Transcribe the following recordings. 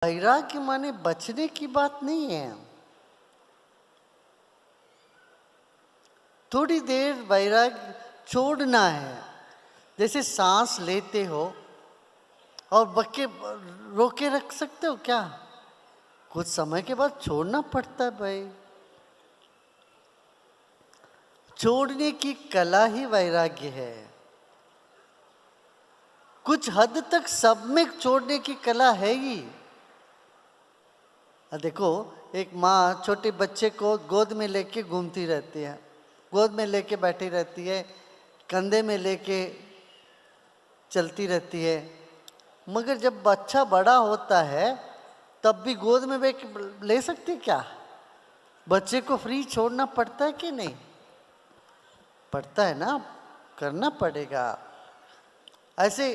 वैराग्य माने बचने की बात नहीं है। थोड़ी देर वैराग्य छोड़ना है। जैसे सांस लेते हो और बक्के रोके रख सकते हो क्या? कुछ समय के बाद छोड़ना पड़ता है भाई। छोड़ने की कला ही वैराग्य है। कुछ हद तक सब में छोड़ने की कला है ही। देखो, एक माँ छोटे बच्चे को गोद में लेके घूमती रहती है, गोद में लेके बैठी रहती है, कंधे में लेके चलती रहती है। मगर जब बच्चा बड़ा होता है तब भी गोद में ले सकती क्या? बच्चे को फ्री छोड़ना पड़ता है कि नहीं? पड़ता है ना, करना पड़ेगा। ऐसे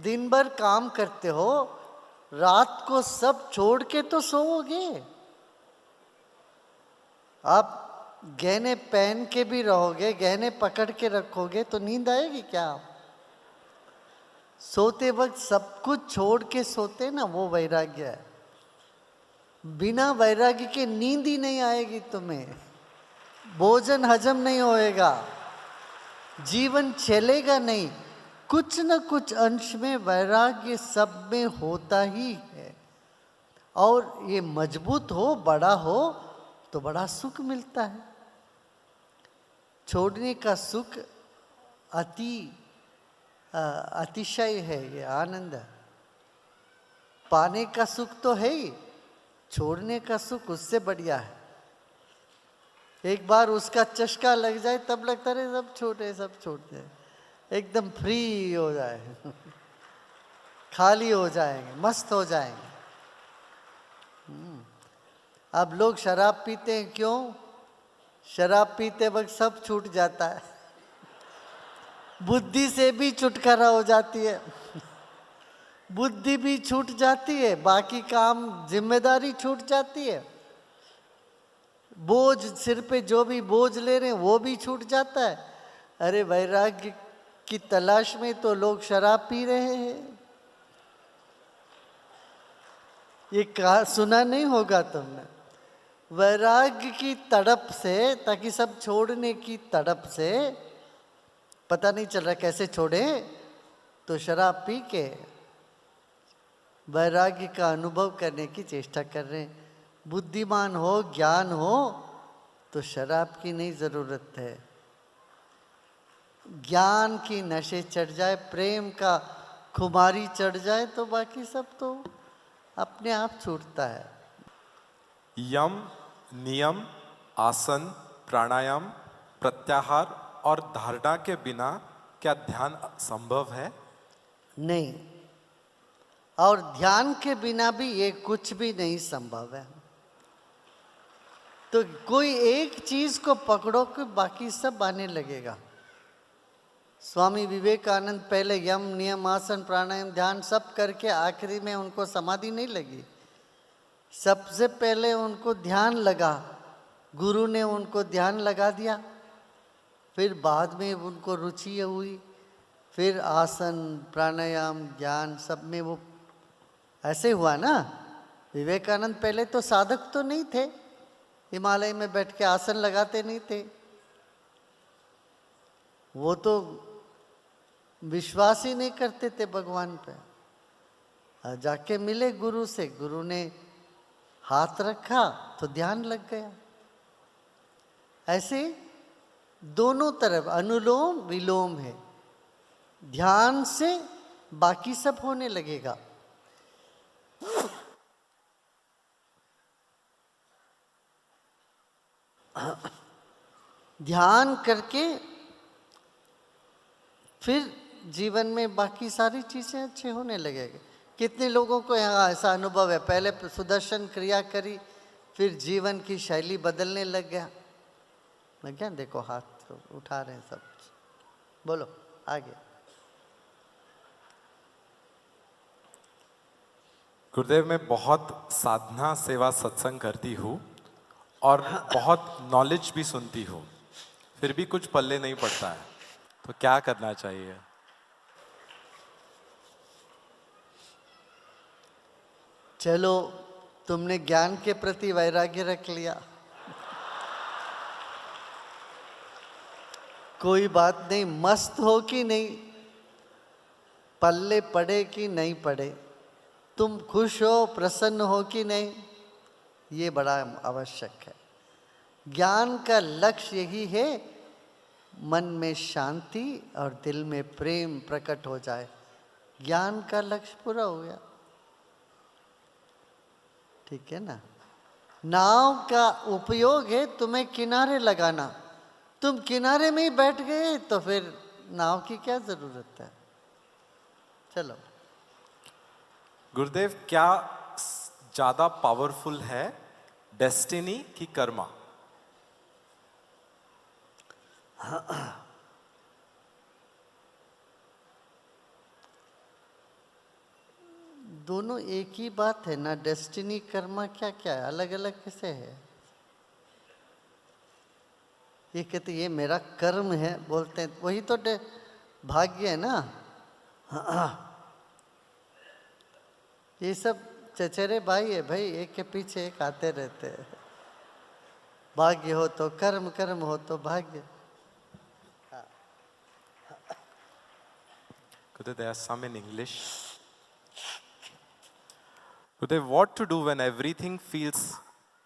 दिन भर काम करते हो, रात को सब छोड़ के तो सोओगे। आप गहने पहन के भी रहोगे, गहने पकड़ के रखोगे तो नींद आएगी क्या? सोते वक्त सब कुछ छोड़ के सोते ना, वो वैराग्य है। बिना वैराग्य के नींद ही नहीं आएगी तुम्हें, भोजन हजम नहीं होएगा, जीवन चलेगा नहीं। कुछ न कुछ अंश में वैराग्य सब में होता ही है। और ये मजबूत हो, बड़ा हो तो बड़ा सुख मिलता है। छोड़ने का सुख अतिशय है, ये आनंद है। पाने का सुख तो है ही, छोड़ने का सुख उससे बढ़िया है। एक बार उसका चस्का लग जाए तब लगता है सब छोटे, सब छोड़ते, एकदम फ्री हो जाए खाली हो जाएंगे, मस्त हो जाएंगे। अब लोग शराब पीते हैं, क्यों? शराब पीते वक्त सब छूट जाता है, बुद्धि से भी छुटकारा हो जाती है, बुद्धि भी छूट जाती है, बाकी काम जिम्मेदारी छूट जाती है, बोझ सिर पे जो भी बोझ ले रहे हैं वो भी छूट जाता है। अरे वैराग्य की तलाश में तो लोग शराब पी रहे हैं। ये कहा सुना नहीं होगा तुमने? वैराग्य की तड़प से, ताकि सब छोड़ने की तड़प से, पता नहीं चल रहा कैसे छोड़े, तो शराब पी के वैराग्य का अनुभव करने की चेष्टा कर रहे हैं। बुद्धिमान हो, ज्ञान हो तो शराब की नहीं जरूरत है। ज्ञान की नशे चढ़ जाए, प्रेम का खुमारी चढ़ जाए तो बाकी सब तो अपने आप छूटता है। यम, नियम, आसन, प्राणायाम, प्रत्याहार और धारणा के बिना क्या ध्यान संभव है? नहीं, और ध्यान के बिना भी ये कुछ भी नहीं संभव है। तो कोई एक चीज को पकड़ो कि बाकी सब आने लगेगा। स्वामी विवेकानंद पहले यम, नियम, आसन, प्राणायाम, ध्यान सब करके आखिरी में उनको समाधि नहीं लगी। सबसे पहले उनको ध्यान लगा, गुरु ने उनको ध्यान लगा दिया, फिर बाद में उनको रुचि हुई, फिर आसन, प्राणायाम, ज्ञान सब में वो ऐसे हुआ ना। विवेकानंद पहले तो साधक तो नहीं थे, हिमालय में बैठ के आसन लगाते नहीं थे, वो तो विश्वास ही नहीं करते थे भगवान पे। जाके मिले गुरु से, गुरु ने हाथ रखा तो ध्यान लग गया। ऐसे दोनों तरफ अनुलोम विलोम है, ध्यान से बाकी सब होने लगेगा। ध्यान करके फिर जीवन में बाकी सारी चीजें अच्छे होने लगेंगे। कितने लोगों को यहाँ ऐसा अनुभव है, पहले सुदर्शन क्रिया करी, फिर जीवन की शैली बदलने लग गया। देखो हाथ उठा रहे हैं सब, बोलो आगे। गुरुदेव, मैं बहुत साधना सेवा सत्संग करती हूँ और बहुत नॉलेज भी सुनती हूँ, फिर भी कुछ पल्ले नहीं पड़ता है, तो क्या करना चाहिए? चलो तुमने ज्ञान के प्रति वैराग्य रख लिया, कोई बात नहीं, मस्त हो कि नहीं, पल्ले पड़े कि नहीं पड़े, तुम खुश हो, प्रसन्न हो कि नहीं, ये बड़ा आवश्यक है। ज्ञान का लक्ष्य यही है, मन में शांति और दिल में प्रेम प्रकट हो जाए, ज्ञान का लक्ष्य पूरा हो गया। ठीक है ना। नाव का उपयोग है तुम्हें किनारे लगाना, तुम किनारे में ही बैठ गए तो फिर नाव की क्या जरूरत है। चलो। गुरुदेव, क्या ज्यादा पावरफुल है, डेस्टिनी की कर्मा? दोनों एक ही बात है ना। डेस्टिनी कर्मा क्या क्या है, अलग अलग कैसे है। ये कहते ये मेरा कर्म है, बोलते हैं वही तो भाग्य है ना। ये सब चचेरे भाई है भाई, एक के पीछे एक आते रहते हैं। भाग्य हो तो कर्म, कर्म हो तो भाग्य। Gurudev, there are some in English. Gurudev, what to do when everything feels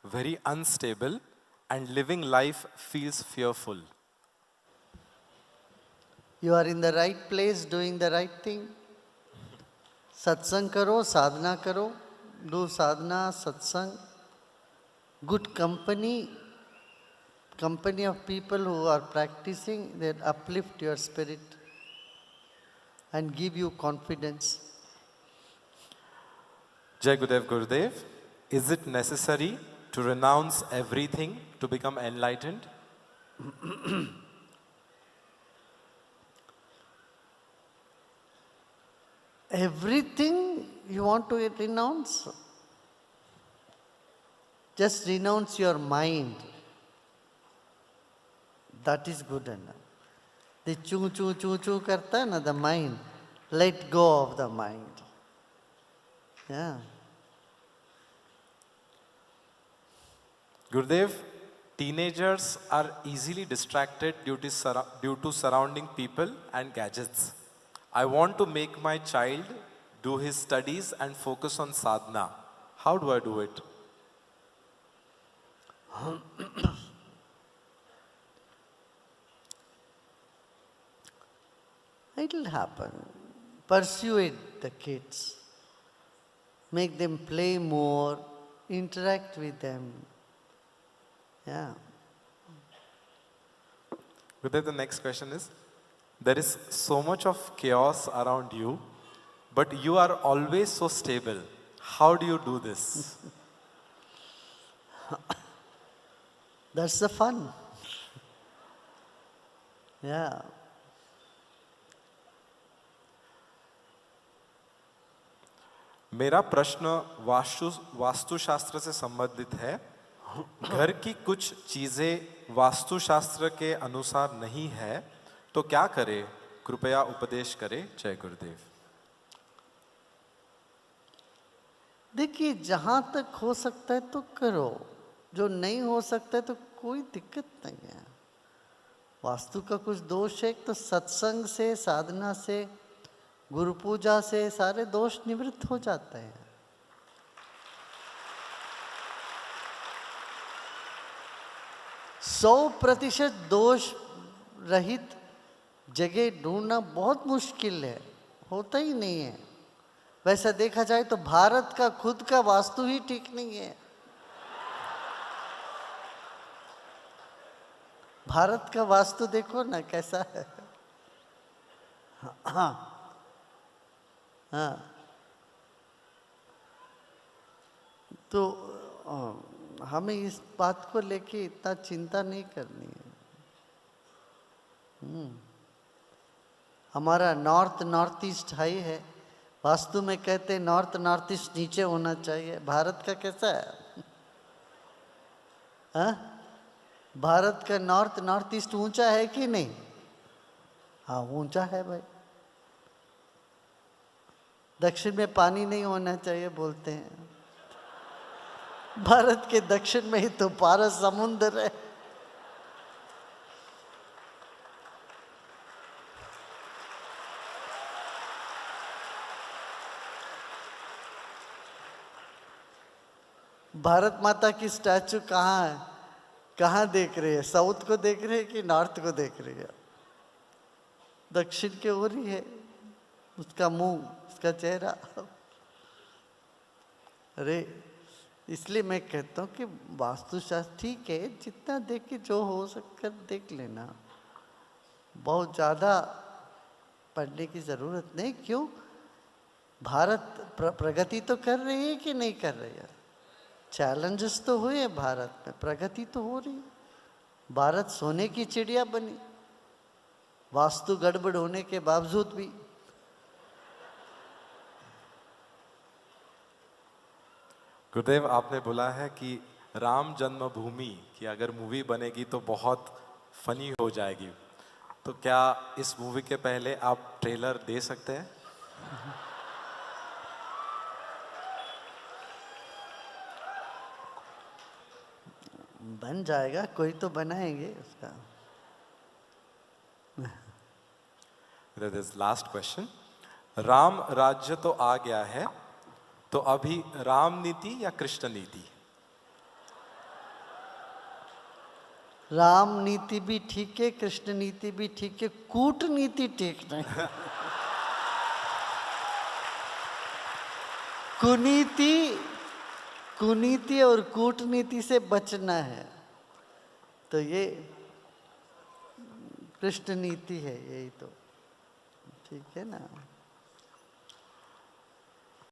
very unstable and living life feels fearful? You are in the right place, doing the right thing. सत्संग करो, साधना करो, do साधना, सत्संग, good company, company of people who are practicing, they uplift your spirit and give you confidence. Jai Gurudev. Gurudev, is it necessary to renounce everything to become enlightened? Everything you want to renounce? Just renounce your mind. That is good enough. The choo choo choo choo karta hai na, the mind. Let go of the mind. Yeah. Gurudev, teenagers are easily distracted due to surrounding people and gadgets. I want to make my child do his studies and focus on sadhana. How do I do it? It will happen. Persuade the kids. Make them play more, interact with them. Yeah. Gurudev, the next question is, there is so much of chaos around you, but you are always so stable. How do you do this? That's the fun. Yeah. मेरा प्रश्न वास्तुशास्त्र से संबंधित है। घर की कुछ चीजें वास्तुशास्त्र के अनुसार नहीं है, तो क्या करें? कृपया उपदेश करें। जय गुरुदेव। देखिए, जहाँ तक हो सकता है तो करो, जो नहीं हो सकता है तो कोई दिक्कत नहीं है। वास्तु का कुछ दोष है तो सत्संग से, साधना से, गुरु पूजा से सारे दोष निवृत्त हो जाते हैं। 100% दोष रहित जगह ढूंढना बहुत मुश्किल है, होता ही नहीं है। वैसा देखा जाए तो भारत का खुद का वास्तु ही ठीक नहीं है। भारत का वास्तु देखो ना कैसा है। हाँ हाँ, तो हमें इस बात को लेके इतना चिंता नहीं करनी है। हमारा नॉर्थ ईस्ट हाई है, वास्तु में कहते हैं नॉर्थ ईस्ट नीचे होना चाहिए। भारत का कैसा है? हाँ, भारत का नॉर्थ ईस्ट ऊंचा है कि नहीं? हाँ, ऊंचा है भाई। दक्षिण में पानी नहीं होना चाहिए बोलते हैं। भारत के दक्षिण में ही तो पारस समुद्र है। भारत माता की स्टैचू कहाँ है? कहाँ देख रहे हैं? साउथ को देख रहे हैं कि नॉर्थ को देख रहे हैं? दक्षिण के ओर ही है उसका मुंह, उसका चेहरा। अरे इसलिए मैं कहता हूँ कि वास्तुशास्त्र ठीक है, जितना देख के जो हो सककर देख लेना, बहुत ज़्यादा पढ़ने की ज़रूरत नहीं। क्यों? भारत प्रगति तो कर रही है कि नहीं कर रही है? चैलेंजेस तो हुए हैं भारत में, प्रगति तो हो रही है। भारत सोने की चिड़िया बनी, वास्तु गड़बड़ होने के बावजूद भी। गुरुदेव, आपने बोला है कि राम जन्मभूमि की अगर मूवी बनेगी तो बहुत फनी हो जाएगी, तो क्या इस मूवी के पहले आप ट्रेलर दे सकते हैं? बन जाएगा, कोई तो बनाएंगे उसका। दिस लास्ट क्वेश्चन, राम राज्य तो आ गया है, तो अभी राम नीति या कृष्ण नीति? राम नीति भी ठीक है, कृष्ण नीति भी ठीक है, कूटनीति ठीक नहीं। कुनीति और कूटनीति से बचना है, तो ये कृष्ण नीति है, यही तो ठीक है ना।